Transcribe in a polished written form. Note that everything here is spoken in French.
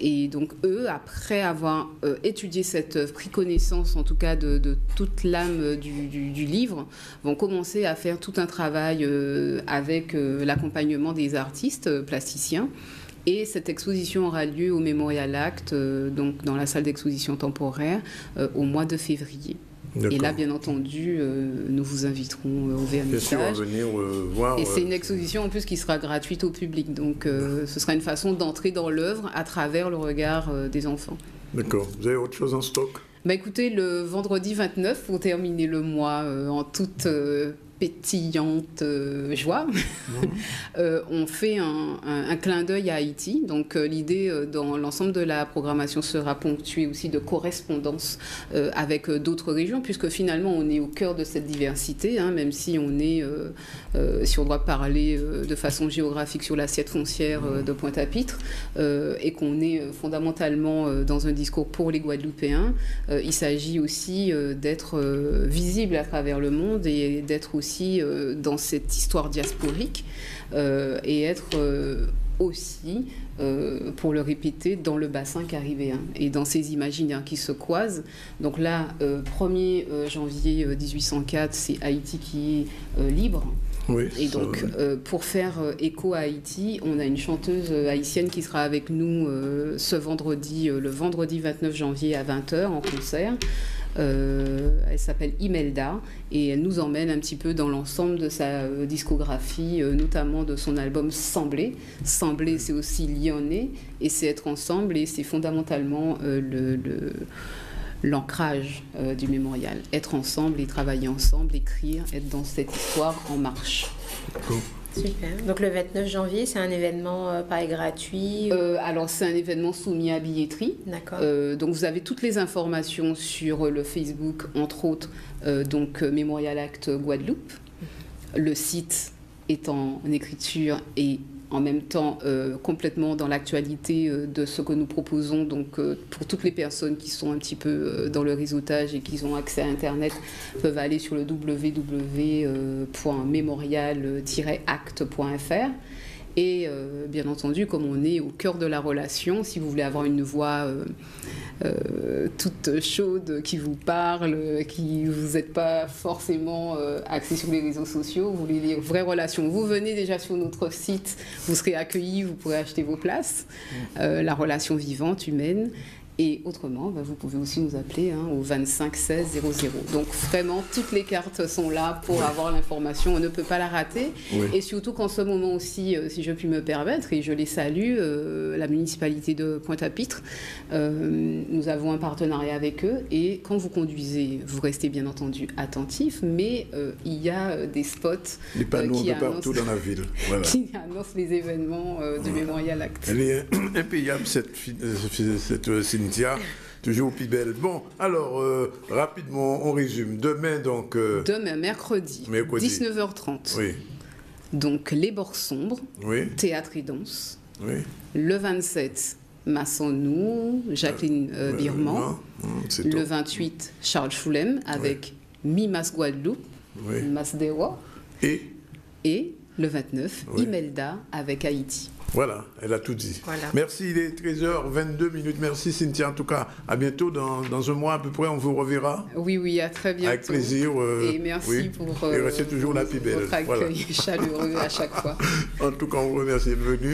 Et donc eux, après avoir étudié cette œuvre, pris connaissance en tout cas de toute l'âme du livre, vont commencer à faire tout un travail avec l'accompagnement des artistes plasticiens. Et cette exposition aura lieu au Memorial Act, donc dans la salle d'exposition temporaire, au mois de février. Et là, bien entendu, nous vous inviterons au vernissage. Venir voir. Et c'est une exposition en plus qui sera gratuite au public. Donc, ce sera une façon d'entrer dans l'œuvre à travers le regard des enfants. D'accord. Vous avez autre chose en stock? Bah, écoutez, le vendredi 29, pour terminer le mois en toute pétillante joie, on fait un clin d'œil à Haïti. Donc l'idée dans l'ensemble de la programmation sera ponctuée aussi de correspondance avec d'autres régions, puisque finalement on est au cœur de cette diversité, hein, même si on est, si on doit parler de façon géographique sur l'assiette foncière de Pointe-à-Pitre, et qu'on est fondamentalement dans un discours pour les Guadeloupéens, il s'agit aussi d'être visible à travers le monde et d'être aussi dans cette histoire diasporique et être aussi, pour le répéter, dans le bassin caribéen et dans ces imaginaires qui se croisent. Donc là, 1er janvier 1804, c'est Haïti qui est libre. Oui, et donc, pour faire écho à Haïti, on a une chanteuse haïtienne qui sera avec nous ce vendredi, le vendredi 29 janvier à 20h en concert. Elle s'appelle Imelda et elle nous emmène un petit peu dans l'ensemble de sa discographie, notamment de son album Semblé. Semblé, c'est aussi lyonnais et c'est être ensemble et c'est fondamentalement l'ancrage du mémorial. Être ensemble et travailler ensemble, écrire, être dans cette histoire en marche. Cool. Super. Donc le 29 janvier, c'est un événement pareil gratuit? Alors c'est un événement soumis à billetterie. D'accord. Donc vous avez toutes les informations sur le Facebook, entre autres, donc Memorial Act Guadeloupe. Le site est en écriture et en même temps complètement dans l'actualité de ce que nous proposons. Donc pour toutes les personnes qui sont un petit peu dans le réseautage et qui ont accès à Internet, peuvent aller sur le www.memorial-acte.fr. Et bien entendu, comme on est au cœur de la relation, si vous voulez avoir une voix toute chaude qui vous parle, qui vous n'êtes pas forcément axé sur les réseaux sociaux, vous voulez des vraies relations, vous venez déjà sur notre site, vous serez accueillis, vous pourrez acheter vos places. La relation vivante, humaine. Et autrement, vous pouvez aussi nous appeler au 25 16 00. Donc vraiment, toutes les cartes sont là pour avoir l'information. On ne peut pas la rater. Oui. Et surtout qu'en ce moment aussi, si je puis me permettre, et je les salue, la municipalité de Pointe-à-Pitre, nous avons un partenariat avec eux. Et quand vous conduisez, vous restez bien entendu attentif, mais il y a des spots les panneaux qui partout dans la ville. Voilà. Qui annoncent les événements du Memorial Act. Elle est impayable, cette Cynthia, toujours plus belle. Bon, alors, rapidement, on résume. Demain, donc... Demain, mercredi. 19h30. Oui. Donc, Les Bords Sombres, oui. Théâtre et danse. Oui. Le 27, Masson-Nou, Jacqueline Birman. Le 28, Charles Choulem, avec Mi-Mas Guadeloupe, Mas Dewa. Et le 29, Imelda, avec Haïti. Voilà, elle a tout dit. Voilà. Merci, il est 13h22. Merci Cynthia, en tout cas, à bientôt. Dans un mois à peu près, on vous reverra. Oui, à très bientôt. Avec plaisir. Et merci pour et restez toujours la plus belle. Votre accueil chaleureux à chaque fois. En tout cas, on vous remercie de venir.